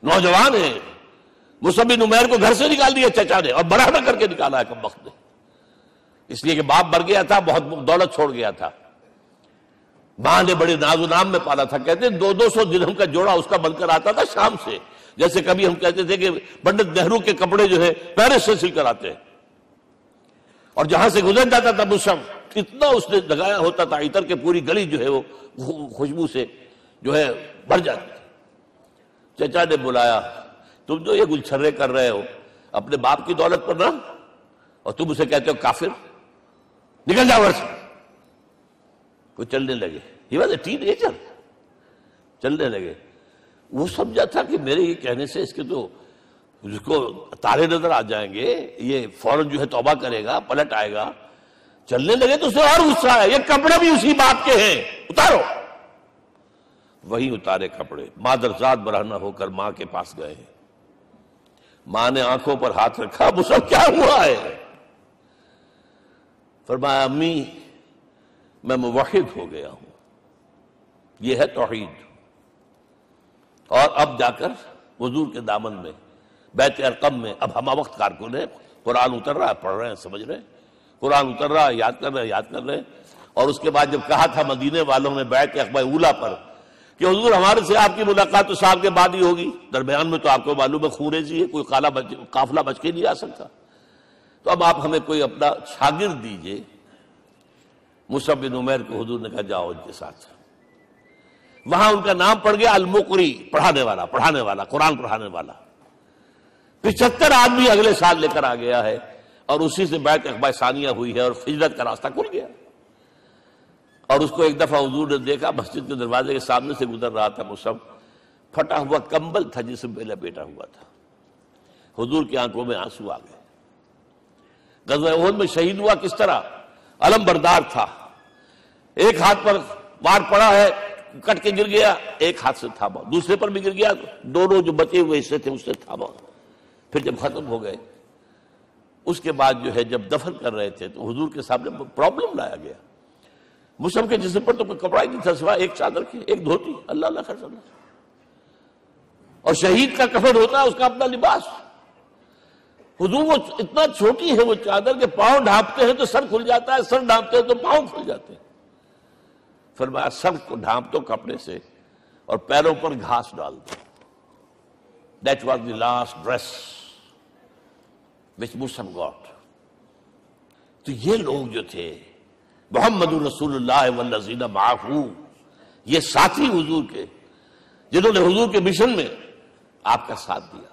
نوجوان ہیں. مصعب بن عمیر کو گھر سے نکال دیا چچا نے، اور بڑا نہ کر کے نکالا ہے کم وقت نے، اس لیے کہ باپ مر گیا تھا، بہت دولت چھوڑ گیا تھا. ماں نے بڑے ناز و نام میں پالا تھا. کہتے ہیں 200 درہم کا جوڑا اس کا بن کر آتا تھا شام سے. جیسے کبھی ہم کہتے تھے کہ پنڈت نہرو کے کپڑے جو ہے پیرس سے سل کر آتے ہیں. اور جہاں سے گزر جاتا تھا مصعب، اتنا اس نے لگایا ہوتا تھا عطر کے پوری گلی جو ہے وہ خوشبو سے جو ہے بھر جاتی تھی. چچا نے بلایا، تم جو یہ گلچھرے کر رہے ہو اپنے باپ کی دولت پر نہ، اور تم اسے کہتے ہو کافر، نکل جاؤ گھر سے. وہ چلنے لگے. He was a ten ager. چلنے لگے. وہ سمجھا تھا کہ میرے یہ کہنے سے اس کے تو اس کو تارے نظر آ جائیں گے، یہ فوراً جو ہے توبہ کرے گا، پلٹ آئے گا. چلنے لگے تو اسے اور غصہ آیا، یہ کپڑے بھی اسی باپ کے ہیں، اتارو. وہی اتارے کپڑے. مادرزاد برہنہ ہو کر ماں کے پاس گئے ہیں. ماں نے آنکھوں پر ہاتھ رکھا. مصعب کیا ہوا ہے؟ فرمایا امی میں موحد ہو گیا ہوں. یہ ہے توحید. اور اب جا کر حضور کے دامن میں بیت ارقم میں اب ہمہ وقت کارکن ہے. قرآن اتر رہا ہے، پڑھ رہے ہیں، سمجھ رہے ہیں. قرآن اتر رہا ہے، یاد کر رہے ہیں. اور اس کے بعد جب کہا تھا مدینے والوں نے بیعت عقبہ اولیٰ پر کہ حضور ہمارے سے آپ کی ملاقات تو سال کے بعد ہی ہوگی، درمیان میں تو آپ کو معلوم ہے خون ریزی ہے، کوئی قافلہ بچ کے نہیں آ سکتا، تو اب آپ ہمیں کوئی اپنا شاگرد دیجئے. مصعب بن عمیر کو حضور نے کہا جاؤ ان کے ساتھ. وہاں ان کا نام پڑ گیا المقری، پڑھانے والا، قرآن پڑھانے والا. 75 آدمی اگلے سال لے کر آ گیا ہے، اور اسی سے بیعت عقبہ ثانیہ ہوئی ہے، اور ہجرت کا راستہ کھل گیا. اور اس کو ایک دفعہ حضور نے دیکھا، مسجد کے دروازے کے سامنے سے گزر رہا تھا مصعب، پھٹا ہوا کمبل تھا جسم پہ لپیٹا ہوا تھا. حضور کی آنکھوں میں آنسو آ گئے. غزوہ احد میں شہید ہوا کس طرح؟ علم بردار تھا، ایک ہاتھ پر وار پڑا ہے، کٹ کے گر گیا، ایک ہاتھ سے تھاما، دوسرے پر بھی گر گیا، دونوں جو بچے ہوئے حصے تھے اس سے تھاما. پھر جب ختم ہو گئے، اس کے بعد جو ہے جب دفن کر رہے تھے تو حضور کے سامنے پرابلم لایا گیا. مصعب کے جسم پر تو کوئی کپڑا ہی نہیں تھا سوائے ایک چادر کی، ایک دھوتی. اللہ اللہ خیر اللہ. اور شہید کا کفن ہوتا ہے اس کا اپنا لباس. حضور وہ اتنا چھوٹی ہے وہ چادر کہ پاؤں ڈھانپتے ہیں تو سر کھل جاتا ہے، سر ڈھانپتے ہیں تو پاؤں کھل جاتے ہیں. فرمایا سر کو ڈھانپ دو کپڑے سے اور پیروں پر گھاس ڈال دو. That was the last dress which Mus'ab got. تو یہ لوگ جو تھے محمد رسول اللہ والذین معہ، یہ ساتھی حضور کے، جنہوں نے حضور کے مشن میں آپ کا ساتھ دیا.